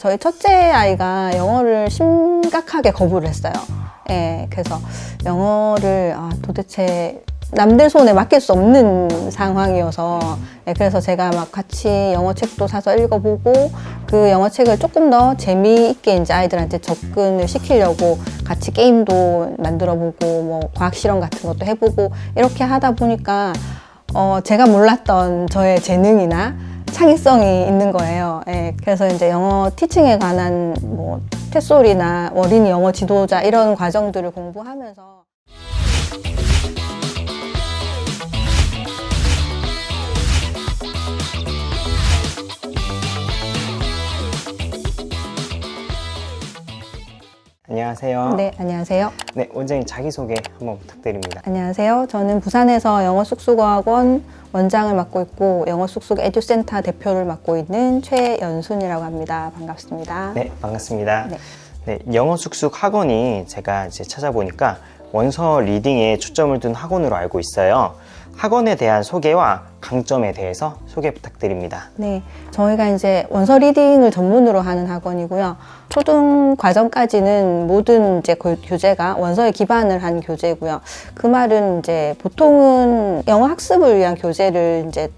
저희 첫째 아이가 영어를 심각하게 거부를 했어요. 예, 그래서 영어를 도대체 남들 손에 맡길 수 없는 상황이어서 그래서 제가 막 같이 영어 책도 사서 읽어보고 그 영어 책을 조금 더 재미있게 이제 아이들한테 접근을 시키려고 같이 게임도 만들어보고 뭐 과학 실험 같은 것도 해보고 이렇게 하다 보니까 제가 몰랐던 저의 재능이나 창의성이 있는 거예요. 그래서 이제 영어 티칭에 관한 뭐 팻솔이나 어린이 영어 지도자 이런 과정들을 공부하면서 안녕하세요. 네, 안녕하세요. 네, 원장님 자기소개 한번 부탁드립니다. 안녕하세요. 저는 부산에서 영어 쑥쑥어학원 원장을 맡고 있고 영어 쑥쑥 에듀센터 대표를 맡고 있는 최연순이라고 합니다. 반갑습니다. 네, 반갑습니다. 네. 네, 영어 쑥쑥 학원이 제가 이제 찾아보니까 원서 리딩에 초점을 둔 학원으로 알고 있어요. 학원에 대한 소개와 강점에 대해서 소개 부탁드립니다. 네, 저희가 이제 원서 리딩을 전문으로 하는 학원이고요. 초등 과정까지는 모든 이제 교재가 원서에 기반을 한 교재고요. 그 말은 이제 보통은 영어 학습을 위한 교재를 이제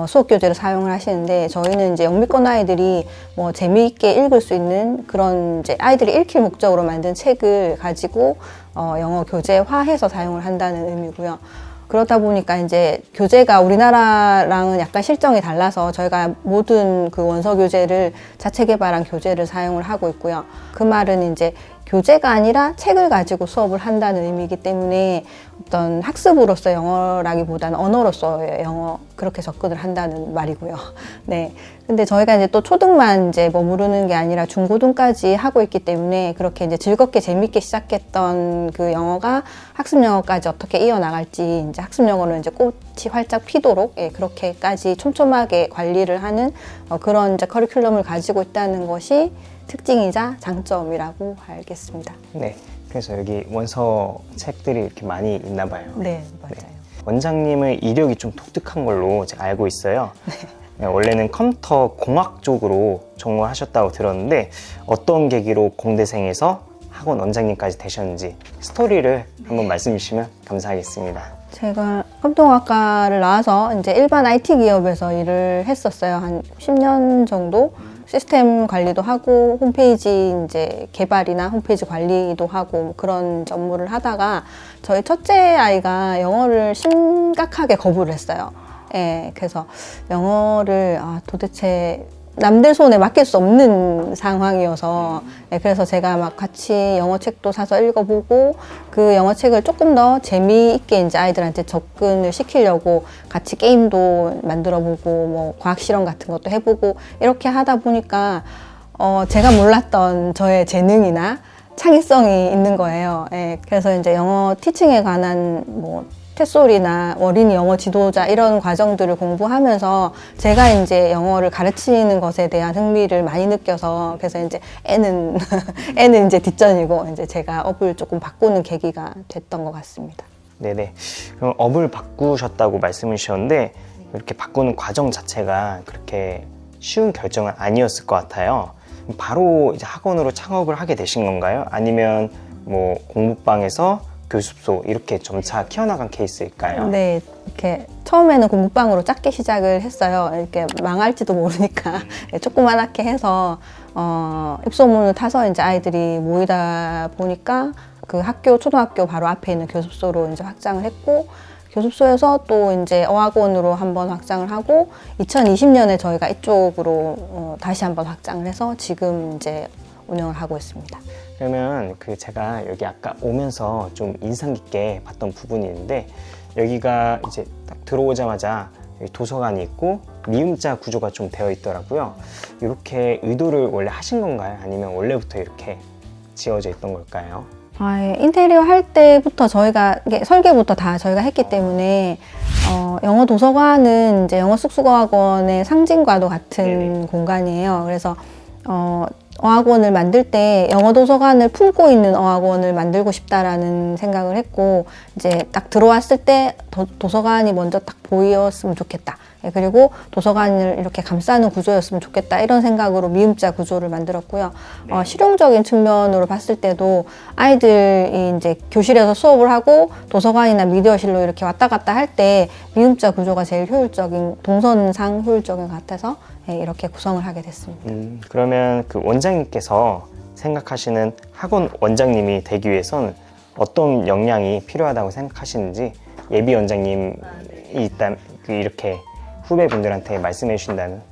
수업 교재로 사용을 하시는데 저희는 이제 영미권 아이들이 뭐 재미있게 읽을 수 있는 그런 이제 아이들이 읽힐 목적으로 만든 책을 가지고 영어 교재화해서 사용을 한다는 의미고요. 그러다 보니까 이제 교재가 우리나라랑은 약간 실정이 달라서 저희가 모든 그 원서 교재를 자체 개발한 교재를 사용을 하고 있고요. 그 말은 이제 교재가 아니라 책을 가지고 수업을 한다는 의미이기 때문에 어떤 학습으로서 영어라기보다는 언어로서의 영어 그렇게 접근을 한다는 말이고요. 네. 근데 저희가 이제 또 초등만 이제 머무르는 게 아니라 중고등까지 하고 있기 때문에 그렇게 이제 즐겁게 재밌게 시작했던 그 영어가 학습 영어까지 어떻게 이어나갈지 이제 학습 영어는 이제 꽃이 활짝 피도록 그렇게까지 촘촘하게 관리를 하는 그런 이제 커리큘럼을 가지고 있다는 것이 특징이자 장점이라고 알겠습니다. 네, 그래서 여기 원서 책들이 이렇게 많이 있나 봐요. 네, 맞아요. 네. 원장님의 이력이 좀 독특한 걸로 제가 알고 있어요. 네, 원래는 컴퓨터 공학 쪽으로 전공하셨다고 들었는데 어떤 계기로 공대생에서 학원 원장님까지 되셨는지 스토리를 한번 말씀해 주시면 감사하겠습니다. 제가 컴퓨터공학과를 나와서 이제 일반 IT 기업에서 일을 했었어요. 한 10년 정도 시스템 관리도 하고 홈페이지 이제 개발이나 홈페이지 관리도 하고 그런 업무를 하다가 저희 첫째 아이가 영어를 심각하게 거부를 했어요. 그래서 영어를 도대체 남들 손에 맡길 수 없는 상황이어서 그래서 제가 막 같이 영어 책도 사서 읽어보고 그 영어 책을 조금 더 재미있게 이제 아이들한테 접근을 시키려고 같이 게임도 만들어보고 뭐 과학 실험 같은 것도 해보고 이렇게 하다 보니까 제가 몰랐던 저의 재능이나 창의성이 있는 거예요. 그래서 이제 영어 티칭에 관한 뭐 팻솔이나 어린이 영어 지도자 이런 과정들을 공부하면서 제가 이제 영어를 가르치는 것에 대한 흥미를 많이 느껴서 그래서 이제 애는 이제 뒷전이고 이제 제가 업을 조금 바꾸는 계기가 됐던 것 같습니다. 네네. 그럼 업을 바꾸셨다고 말씀을 주셨는데 이렇게 바꾸는 과정 자체가 그렇게 쉬운 결정은 아니었을 것 같아요. 바로 이제 학원으로 창업을 하게 되신 건가요? 아니면 뭐 공부방에서 교습소 이렇게 점차 키워나간 케이스일까요? 네, 이렇게 처음에는 공부방으로 작게 시작을 했어요. 이렇게 망할지도 모르니까 조그만하게 해서 입소문을 타서 이제 아이들이 모이다 보니까 그 학교 초등학교 바로 앞에 있는 교습소로 이제 확장을 했고 교습소에서 또 이제 어학원으로 한번 확장을 하고 2020년에 저희가 이쪽으로 다시 한번 확장을 해서 지금 이제 운영을 하고 있습니다. 그러면 그 제가 여기 아까 오면서 좀 인상 깊게 봤던 부분이 있는데 여기가 이제 딱 들어오자마자 도서관이 있고 미음자 구조가 좀 되어 있더라고요. 이렇게 의도를 원래 하신 건가요? 아니면 원래부터 이렇게 지어져 있던 걸까요? 인테리어 할 때부터 저희가 설계부터 다 저희가 했기 때문에 영어 도서관은 이제 영어 쑥쑥어학원의 상징과도 같은 네네. 공간이에요. 그래서 어학원을 만들 때 영어 도서관을 품고 있는 어학원을 만들고 싶다라는 생각을 했고 이제 딱 들어왔을 때 도서관이 먼저 딱 보였으면 좋겠다. 그리고 도서관을 이렇게 감싸는 구조였으면 좋겠다 이런 생각으로 미음자 구조를 만들었고요. 실용적인 측면으로 봤을 때도 아이들이 이제 교실에서 수업을 하고 도서관이나 미디어실로 이렇게 왔다 갔다 할 때 미음자 구조가 제일 효율적인, 동선상 효율적인 것 같아서 이렇게 구성을 하게 됐습니다. 그러면 그 원장님께서 생각하시는 학원 원장님이 되기 위해서는 어떤 역량이 필요하다고 생각하시는지 예비 원장님이 있다 이렇게 후배분들한테 말씀해 주신다면.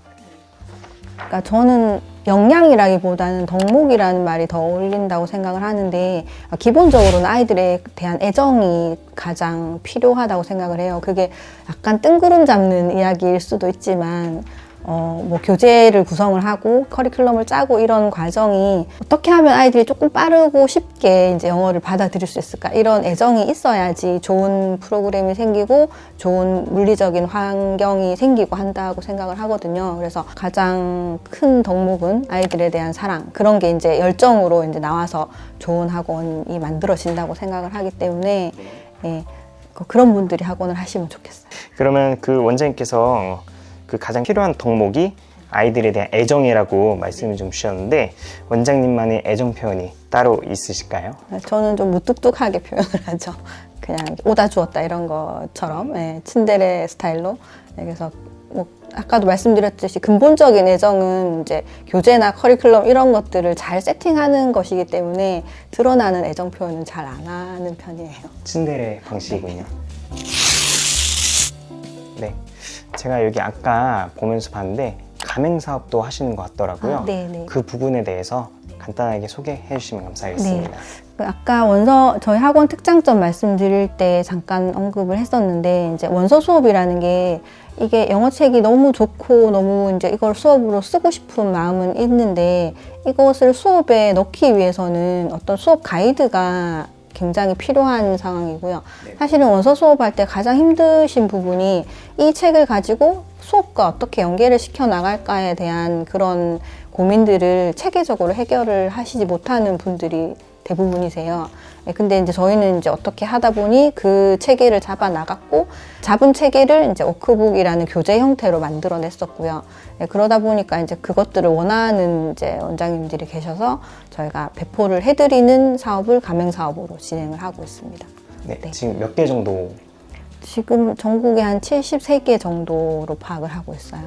그러니까 저는 역량이라기보다는 덕목이라는 말이 더 어울린다고 생각을 하는데, 기본적으로는 아이들에 대한 애정이 가장 필요하다고 생각을 해요. 그게 약간 뜬구름 잡는 이야기일 수도 있지만 뭐 교재를 구성을 하고 커리큘럼을 짜고 이런 과정이 어떻게 하면 아이들이 조금 빠르고 쉽게 이제 영어를 받아들일 수 있을까, 이런 애정이 있어야지 좋은 프로그램이 생기고 좋은 물리적인 환경이 생기고 한다고 생각을 하거든요. 그래서 가장 큰 덕목은 아이들에 대한 사랑, 그런 게 이제 열정으로 이제 나와서 좋은 학원이 만들어진다고 생각을 하기 때문에 그런 분들이 학원을 하시면 좋겠어요. 그러면 그 원장님께서 그 가장 필요한 덕목이 아이들에 대한 애정이라고 말씀을 좀 주셨는데, 원장님만의 애정 표현이 따로 있으실까요? 저는 좀 무뚝뚝하게 표현을 하죠. 그냥 오다 주었다 이런 것처럼, 츤데레 스타일로. 그래서 뭐 아까도 말씀드렸듯이 근본적인 애정은 이제 교재나 커리큘럼 이런 것들을 잘 세팅하는 것이기 때문에 드러나는 애정 표현은 잘 안 하는 편이에요. 츤데레 방식이군요. 네. 제가 여기 아까 보면서 봤는데 가맹 사업도 하시는 것 같더라고요. 네네. 그 부분에 대해서 간단하게 소개해 주시면 감사하겠습니다. 아까 저희 학원 특장점 말씀드릴 때 잠깐 언급을 했었는데, 이제 원서 수업이라는 게 이게 영어책이 너무 좋고 너무 이제 이걸 수업으로 쓰고 싶은 마음은 있는데, 이것을 수업에 넣기 위해서는 어떤 수업 가이드가 굉장히 필요한 상황이고요. 사실은 원서 수업할 때 가장 힘드신 부분이 이 책을 가지고 수업과 어떻게 연계를 시켜 나갈까에 대한 그런 고민들을 체계적으로 해결을 하시지 못하는 분들이 대부분이세요. 근데 이제 저희는 이제 어떻게 하다 보니 그 체계를 잡아 나갔고, 잡은 체계를 이제 워크북이라는 교재 형태로 만들어냈었고요. 그러다 보니까 이제 그것들을 원하는 이제 원장님들이 계셔서 저희가 배포를 해드리는 사업을 가맹 사업으로 진행을 하고 있습니다. 네. 지금 몇 개 정도? 지금 전국에 한 73개 정도로 파악을 하고 있어요.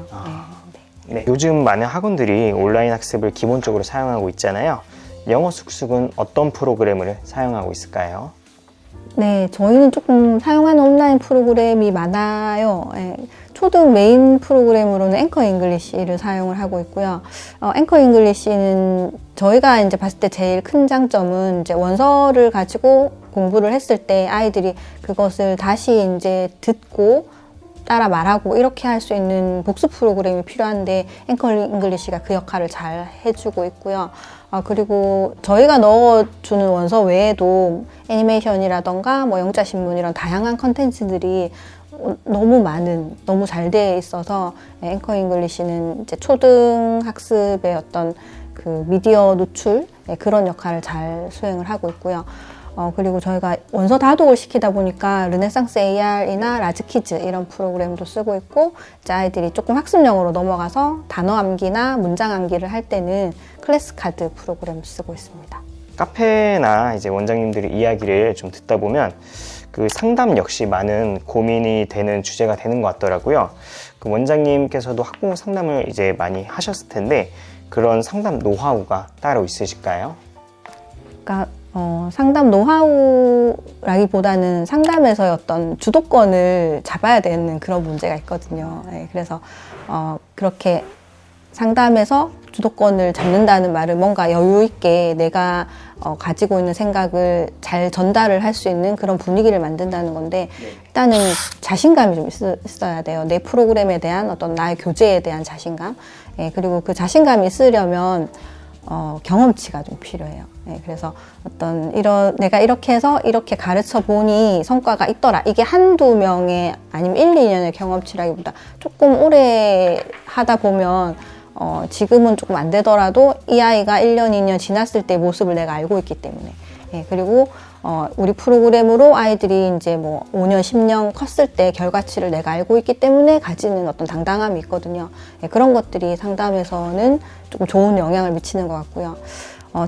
네. 요즘 많은 학원들이 온라인 학습을 기본적으로 사용하고 있잖아요. 영어 쑥쑥은 어떤 프로그램을 사용하고 있을까요? 네, 저희는 조금 사용하는 온라인 프로그램이 많아요. 초등 메인 프로그램으로는 앵커 잉글리시를 사용을 하고 있고요. 앵커 잉글리시는 저희가 이제 봤을 때 제일 큰 장점은 이제 원서를 가지고 공부를 했을 때 아이들이 그것을 다시 이제 듣고 따라 말하고 이렇게 할 수 있는 복습 프로그램이 필요한데, 앵커 잉글리시가 그 역할을 잘 해주고 있고요. 그리고 저희가 넣어주는 원서 외에도 애니메이션이라던가 뭐 영자신문 이런 다양한 컨텐츠들이 너무 잘 돼 있어서 앵커 잉글리시는 이제 초등 학습의 어떤 그 미디어 노출, 그런 역할을 잘 수행을 하고 있고요. 그리고 저희가 원서 다독을 시키다 보니까 르네상스 AR이나 라즈키즈 이런 프로그램도 쓰고 있고, 이제 아이들이 조금 학습형으로 넘어가서 단어 암기나 문장 암기를 할 때는 클래스 카드 프로그램을 쓰고 있습니다. 카페나 이제 원장님들의 이야기를 좀 듣다 보면 그 상담 역시 많은 고민이 되는 주제가 되는 것 같더라고요. 그 원장님께서도 학부모 상담을 이제 많이 하셨을 텐데, 그런 상담 노하우가 따로 있으실까요? 그러니까 상담 노하우라기보다는 상담에서의 어떤 주도권을 잡아야 되는 그런 문제가 있거든요. 그래서 그렇게 상담에서 주도권을 잡는다는 말은 뭔가 여유 있게 내가 가지고 있는 생각을 잘 전달을 할 수 있는 그런 분위기를 만든다는 건데, 일단은 자신감이 좀 있어야 돼요. 내 프로그램에 대한 어떤 나의 교재에 대한 자신감. 그리고 그 자신감이 있으려면 경험치가 좀 필요해요. 그래서 내가 이렇게 해서 이렇게 가르쳐 보니 성과가 있더라. 이게 한두 명의 아니면 1, 2년의 경험치라기보다 조금 오래 하다 보면 지금은 조금 안 되더라도 이 아이가 1년, 2년 지났을 때 모습을 내가 알고 있기 때문에 그리고 우리 프로그램으로 아이들이 이제 뭐 5년, 10년 컸을 때 결과치를 내가 알고 있기 때문에 가지는 어떤 당당함이 있거든요. 그런 것들이 상담에서는 조금 좋은 영향을 미치는 것 같고요.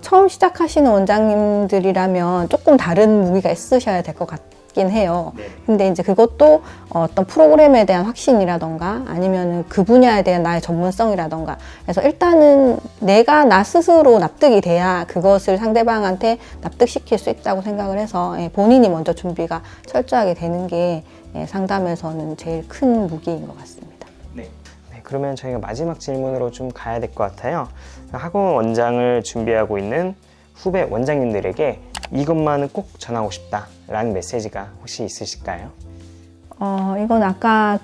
처음 시작하시는 원장님들이라면 조금 다른 무기가 있으셔야 될 것 같긴 해요. 근데 이제 그것도 어떤 프로그램에 대한 확신이라던가 아니면 그 분야에 대한 나의 전문성이라던가 그래서 일단은 내가 나 스스로 납득이 돼야 그것을 상대방한테 납득시킬 수 있다고 생각을 해서 본인이 먼저 준비가 철저하게 되는 게 상담에서는 제일 큰 무기인 것 같습니다. 그러면 저희가 마지막 질문으로 좀 가야 될 것 같아요. 학원 원장을 준비하고 있는 후배 원장님들에게 이것만은 꼭 전하고 싶다라는 메시지가 혹시 있으실까요? 이건 아까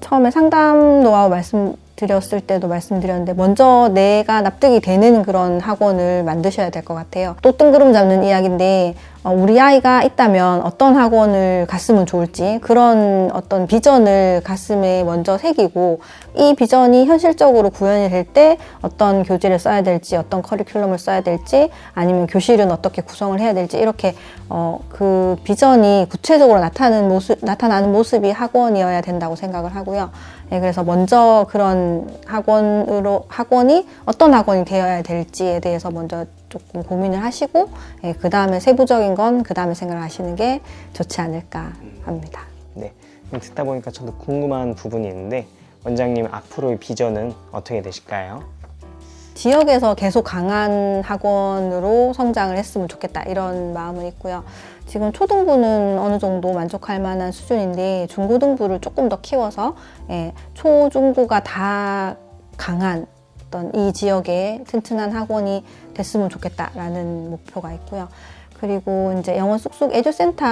처음에 상담 노하우 말씀드렸을 때도 말씀드렸는데 먼저 내가 납득이 되는 그런 학원을 만드셔야 될 것 같아요. 또 뜬구름 잡는 이야기인데 우리 아이가 있다면 어떤 학원을 갔으면 좋을지 그런 어떤 비전을 가슴에 먼저 새기고 이 비전이 현실적으로 구현이 될 때 어떤 교재를 써야 될지 어떤 커리큘럼을 써야 될지 아니면 교실은 어떻게 구성을 해야 될지 이렇게 그 비전이 구체적으로 나타나는 모습이 학원이어야 된다고 생각을 하고요. 그래서 먼저 그런 학원이 어떤 학원이 되어야 될지에 대해서 먼저 조금 고민을 하시고 그 다음에 세부적인 건 그 다음에 생각을 하시는 게 좋지 않을까 합니다. 네, 듣다 보니까 저도 궁금한 부분이 있는데 원장님 앞으로의 비전은 어떻게 되실까요? 지역에서 계속 강한 학원으로 성장을 했으면 좋겠다 이런 마음은 있고요. 지금 초등부는 어느 정도 만족할 만한 수준인데 중고등부를 조금 더 키워서 초중고가 다 강한 어떤 이 지역에 튼튼한 학원이 됐으면 좋겠다라는 목표가 있고요. 그리고 이제 영어 쑥쑥 에듀센터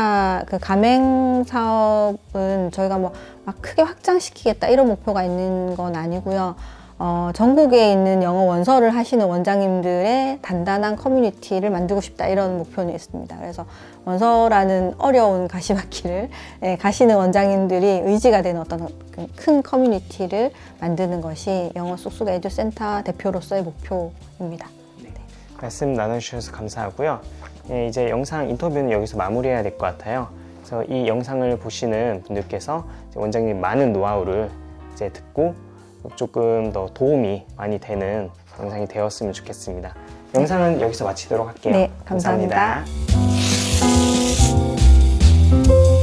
그 가맹 사업은 저희가 뭐 막 크게 확장시키겠다 이런 목표가 있는 건 아니고요. 전국에 있는 영어 원서를 하시는 원장님들의 단단한 커뮤니티를 만들고 싶다 이런 목표는 있습니다. 그래서 원서라는 어려운 가시밭길을 가시는 원장님들이 의지가 되는 어떤 큰 커뮤니티를 만드는 것이 영어 쑥쑥 에듀센터 대표로서의 목표입니다. 말씀 나눠주셔서 감사하고요. 이제 영상 인터뷰는 여기서 마무리해야 될 것 같아요. 그래서 이 영상을 보시는 분들께서 원장님 많은 노하우를 이제 듣고 조금 더 도움이 많이 되는 영상이 되었으면 좋겠습니다. 영상은 여기서 마치도록 할게요. 네, 감사합니다. 감사합니다.